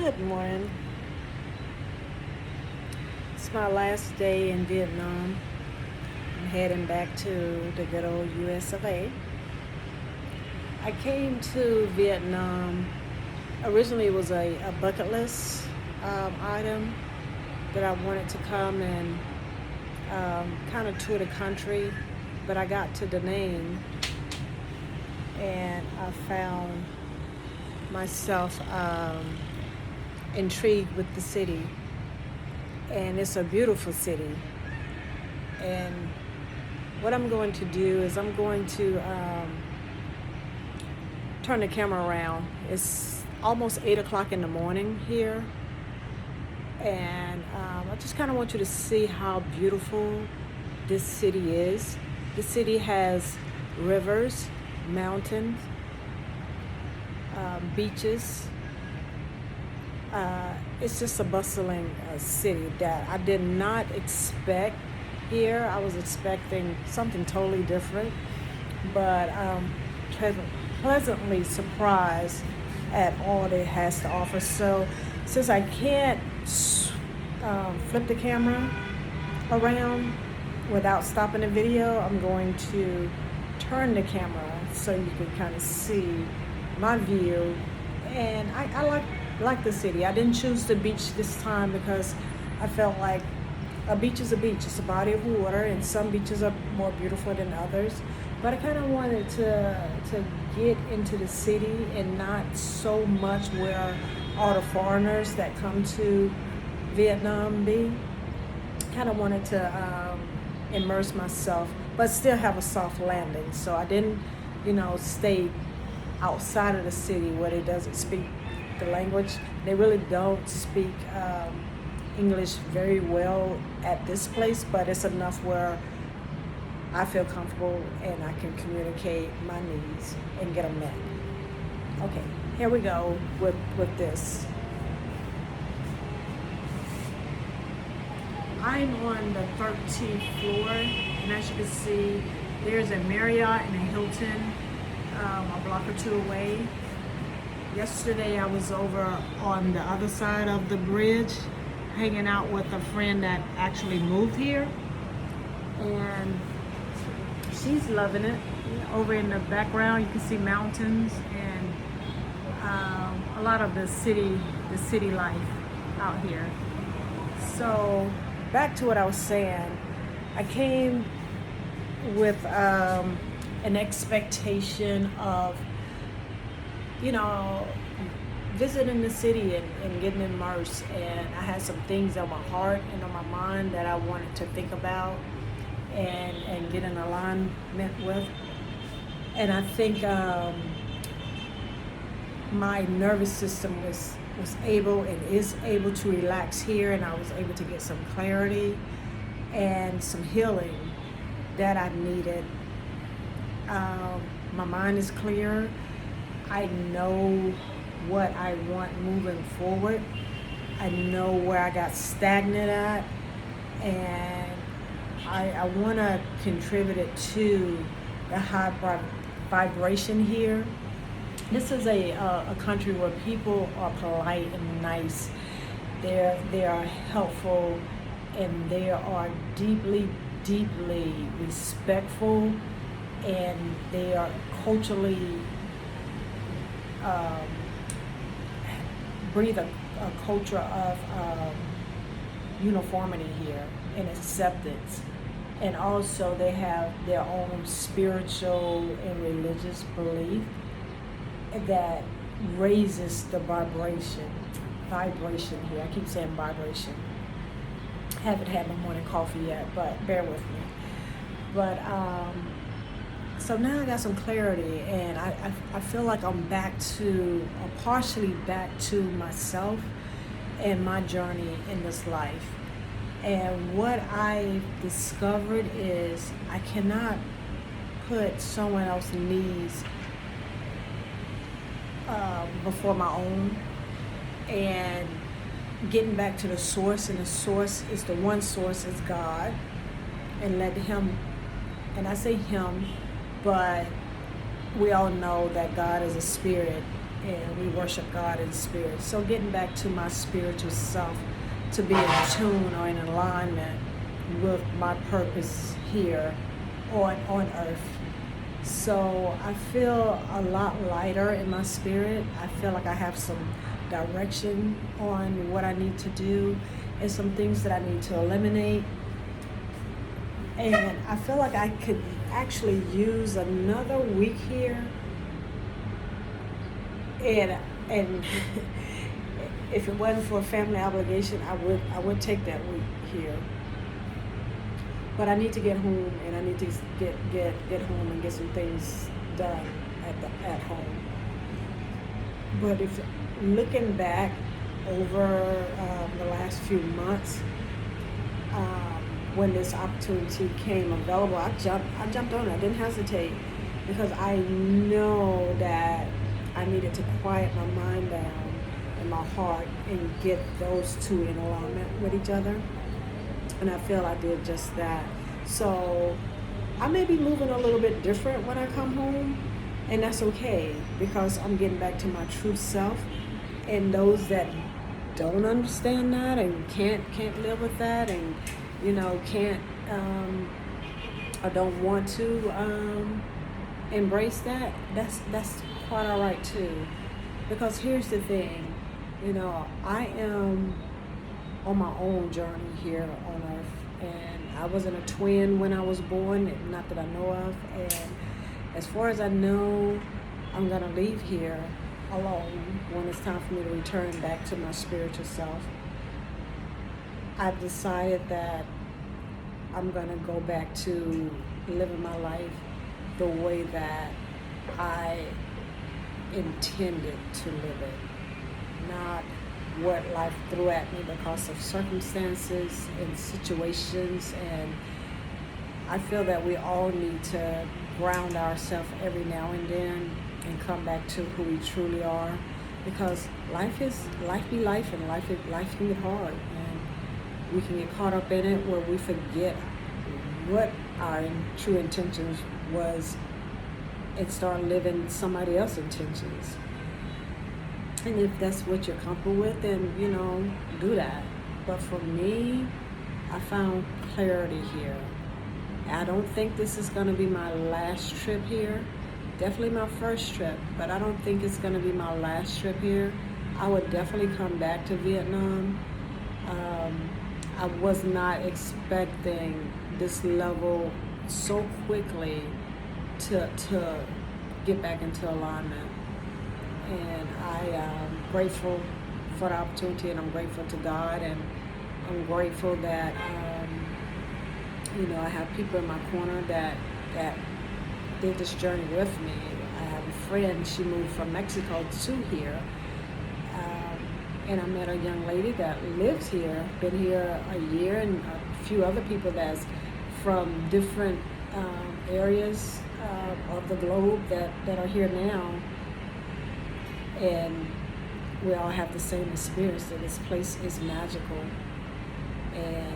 Good morning. It's my last day in Vietnam. I'm heading back to the good old US of A. I came to Vietnam. Originally, it was a bucket list item that I wanted to come and kind of tour the country, but I got to Da Nang and I found myself intrigued with the city. And it's a beautiful city. And what I'm going to do is I'm going to turn the camera around. It's almost 8 o'clock in the morning here. And I just kind of want you to see how beautiful this city is. The city has rivers, mountains, beaches. It's just a bustling city that I did not expect here. I was expecting something totally different, but pleasantly surprised at all that it has to offer. So since I can't flip the camera around without stopping the video, I'm going to turn the camera so you can kind of see my view. And I like the city. I didn't choose the beach this time because I felt like a beach is a beach. It's a body of water, and some beaches are more beautiful than others. But I kind of wanted to get into the city and not so much where all the foreigners that come to Vietnam be. Kind of wanted to immerse myself, but still have a soft landing. So I didn't, stay outside of the city where they doesn't speak the language. They really don't speak English very well at this place, but it's enough where I feel comfortable and I can communicate my needs and get them met. Okay, here we go with this. I'm on the 13th floor, and as you can see, there's a Marriott and a Hilton a block or two away. Yesterday I was over on the other side of the bridge hanging out with a friend that actually moved here, and she's loving it. Over in the background you can see mountains and a lot of the city life out here. So back to what I was saying, I came with an expectation of visiting the city and getting immersed, and I had some things on my heart and on my mind that I wanted to think about and get in alignment with. And I think my nervous system was able and is able to relax here, and I was able to get some clarity and some healing that I needed. My mind is clear. I know what I want moving forward. I know where I got stagnant at, and I want to contribute it to the high vibration here. This is a country where people are polite and nice. They are helpful, and they are deeply respectful, and they are culturally breathe a culture of uniformity here and acceptance. And also they have their own spiritual and religious belief that raises the vibration here. I keep saying vibration. Haven't had my morning coffee yet, but bear with me. But so now I got some clarity, and I feel like I'm partially back to myself and my journey in this life. And what I discovered is I cannot put someone else's needs before my own, and getting back to the source, and the source is the one source is God, and let him, and I say him, but we all know that God is a spirit, and we worship God in spirit. So getting back to my spiritual self, to be in tune or in alignment with my purpose here on earth. So I feel a lot lighter in my spirit. I feel like I have some direction on what I need to do and some things that I need to eliminate. And I feel like I could actually use another week here. And if it wasn't for a family obligation, I would take that week here. But I need to get home, and I need to get home and get some things done at home. But if looking back over the last few months, when this opportunity came available, I jumped on it. I didn't hesitate because I know that I needed to quiet my mind down and my heart and get those two in alignment with each other. And I feel I did just that. So I may be moving a little bit different when I come home, and that's okay because I'm getting back to my true self. And those that don't understand that and can't live with that, and can't or don't want to embrace that, that's quite all right too. Because here's the thing, I am on my own journey here on earth, and I wasn't a twin when I was born, not that I know of, and as far as I know, I'm gonna leave here alone when it's time for me to return back to my spiritual self. I've decided that I'm gonna go back to living my life the way that I intended to live it, not what life threw at me because of circumstances and situations. And I feel that we all need to ground ourselves every now and then and come back to who we truly are, because life be life, and life can get hard, and we can get caught up in it where we forget what our true intentions was and start living somebody else's intentions. And if that's what you're comfortable with, then do that. But for me, I found clarity here. I don't think this is going to be my last trip here. Definitely my first trip, but I don't think it's going to be my last trip here. I would definitely come back to Vietnam. I was not expecting this level so quickly to get back into alignment. And I am grateful for the opportunity, and I'm grateful to God, and I'm grateful that I have people in my corner that did this journey with me. I have a friend, she moved from Mexico to here, and I met a young lady that lives here, been here a year, and a few other people that's from different areas of the globe that are here now. And we all have the same experience, that this place is magical, and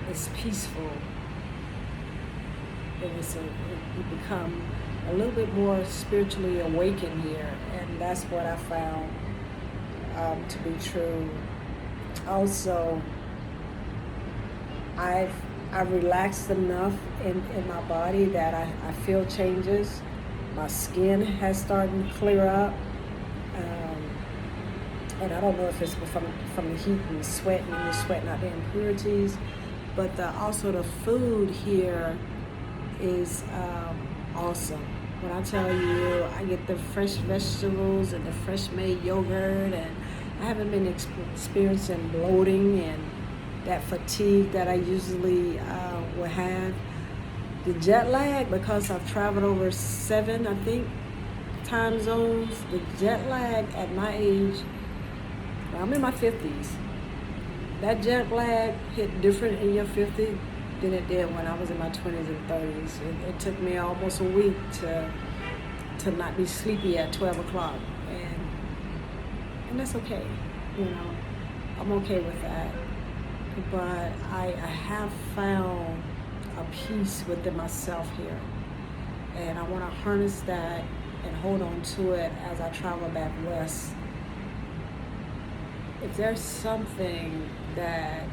it's peaceful, and you become a little bit more spiritually awakened here, and that's what I found to be true. Also, I've relaxed enough in my body that I feel changes. My skin has started to clear up, and I don't know if it's from the heat and sweating, and you're sweating out the impurities, but also the food here is awesome. When I tell you, I get the fresh vegetables and the fresh made yogurt, and I haven't been experiencing bloating and that fatigue that I usually would have. The jet lag, because I've traveled over 7, I think, time zones, the jet lag at my age, I'm in my 50s. That jet lag hit different in your 50s than it did when I was in my 20s and 30s. It took me almost a week to not be sleepy at 12 o'clock. And that's okay, I'm okay with that. But I have found a peace within myself here. And I want to harness that and hold on to it as I travel back west. If there's something that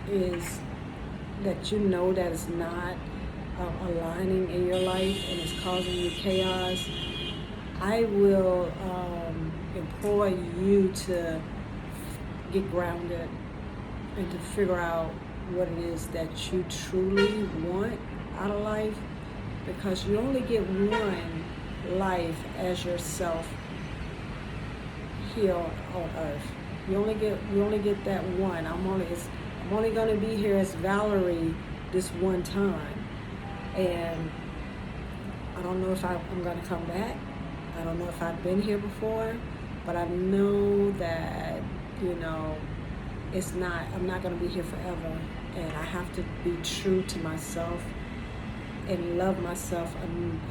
is that you know that is not aligning in your life and is causing you chaos, I will implore you to get grounded and to figure out what it is that you truly want out of life, because you only get one life as yourself here on earth. You only get that one. I'm only going to be here as Valerie this one time, and I don't know if I'm going to come back. I don't know if I've been here before, but I know that, I'm not going to be here forever, and I have to be true to myself and love myself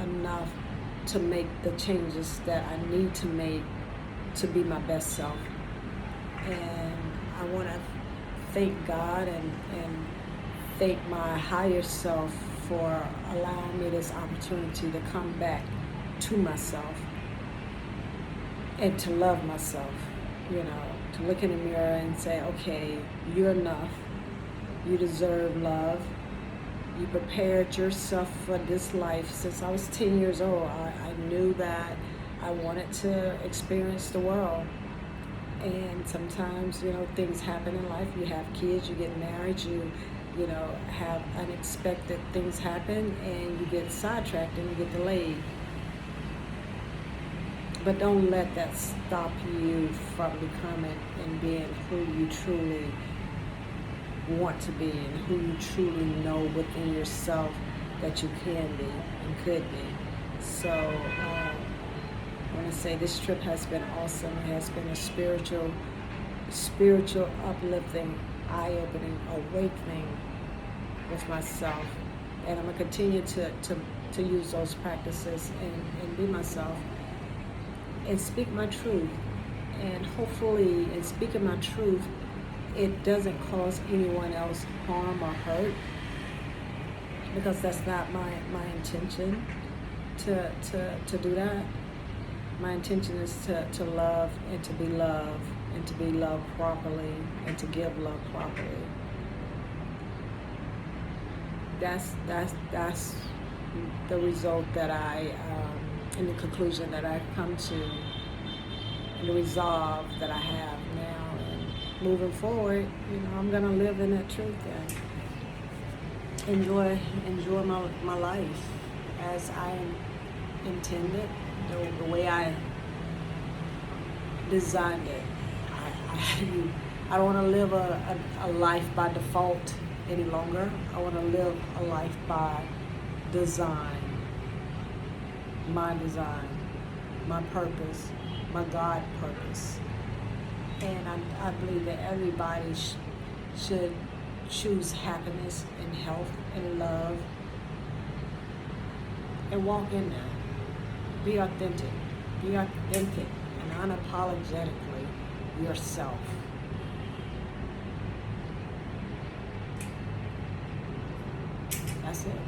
enough to make the changes that I need to make to be my best self. And I want to thank God and thank my higher self for allowing me this opportunity to come back to myself and to love myself, to look in the mirror and say, okay, you're enough. You deserve love. You prepared yourself for this life. Since I was 10 years old, I knew that I wanted to experience the world. And sometimes, things happen in life. You have kids, you get married, you have unexpected things happen, and you get sidetracked and you get delayed. But don't let that stop you from becoming and being who you truly want to be and who you truly know within yourself that you can be and could be. So I want to say this trip has been awesome. It has been a spiritual, uplifting, eye-opening, awakening with myself. And I'm going to continue to use those practices and be myself and speak my truth. And hopefully, in speaking my truth, it doesn't cause anyone else harm or hurt, because that's not my intention to do that. My intention is to love and to be loved and to be loved properly and to give love properly. That's the result that and the conclusion that I've come to, and the resolve that I have now. And moving forward, I'm gonna live in that truth and enjoy my life as I intended, the way I designed it. I don't want to live a life by default any longer. I want to live a life by design. My design, my purpose, my God purpose. And I believe that everybody should choose happiness and health and love and walk in there. Be authentic and unapologetically yourself. That's it.